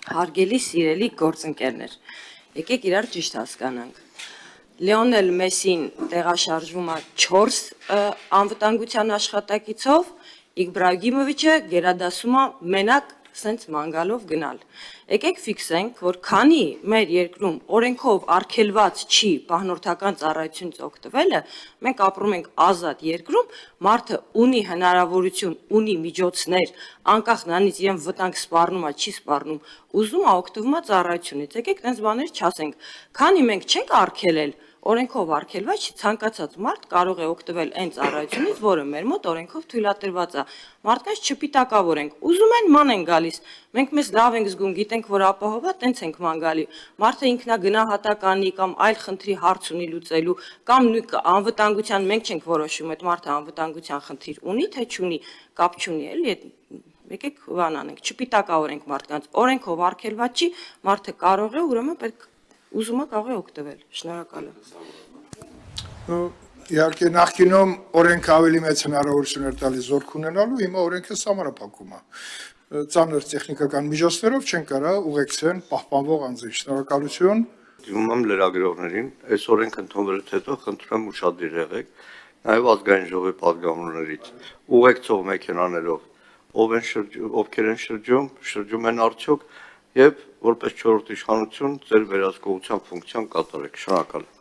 Հարգելի սիրելի գործընկերներ, եկեք իրար ճիշտ հասկանանք։ Լեոնել Մեսին տեղաշարժվում է 4 անվտանգության աշխատակիցով, Իբրագիմովիչը գերադասում է մենակ սենց մանգալով գնալ։ Եկեք ֆիքսենք, որ քանի մեր երկրում օրենքով արգելված չի պահնորդական ծառայությունից օգտվելը, մենք ապրում ենք ազատ երկրում, մարդը ունի հնարավորություն, ունի միջոցներ, անկախ նրանից իրեն վտանգ սպառնում է, չի սպառնում, ուզում է օգտվում է ծառայությունից։ Եկեք տենց բաներ չասենք։ Քանի մենք չենք արգելել, օրենքով արգելված չի, ցանկացած մարդ կարող է օգտվել այն ծառայությունից, որը մեր մոտ օրենքով թույլատրված է։ Մարդկանց չպիտակավորենք, ուզում են ման են գալիս։ Մենք մեզ լավ ենք զգում, գիտենք, որ ապահով է, տենց ենք ման գալի։ Մարդը ինքնագնահատականի կամ այլ խնդրի հարց ունի լուծելու, կամ անվտանգության մենք չենք որոշում, այդ մարդը անվտանգության խնդիր ունի, թե չունի, կապ չունի, էլի։ Եկեք բան անենք, չպիտակավորենք մարդկանց, օրենքով արգելված չի, մարդը կարող է, ուրեմն պետք ուզում է կարող է օգտվել։ Շնորհակալ եմ։ Իհարկե նախկինում օրենքը ավելի մեծ հնարավորություն էր տալիս զորք ունենալու, հիմա օրենքը սահմանափակում է։ Ծանր տեխնիկական միջոցներով չեն կարող ուղեկցեն պահպանվող անձին։ Շնորհակալություն։ Դիմում եմ լրագրողներին, այս օրենքը ընդունվելուց հետո խնդրում եմ ուշադիր եղեք, նաև ազգային ժողովի պատգամավորներից, ուղեկցող մեքենաներով, ովքեր են շրջում են արդյոք եւ որպես 4-րդ իշխանություն ձեր վերահսկողության ֆունկցիան կատարեք։ Շնորհակալ եմ։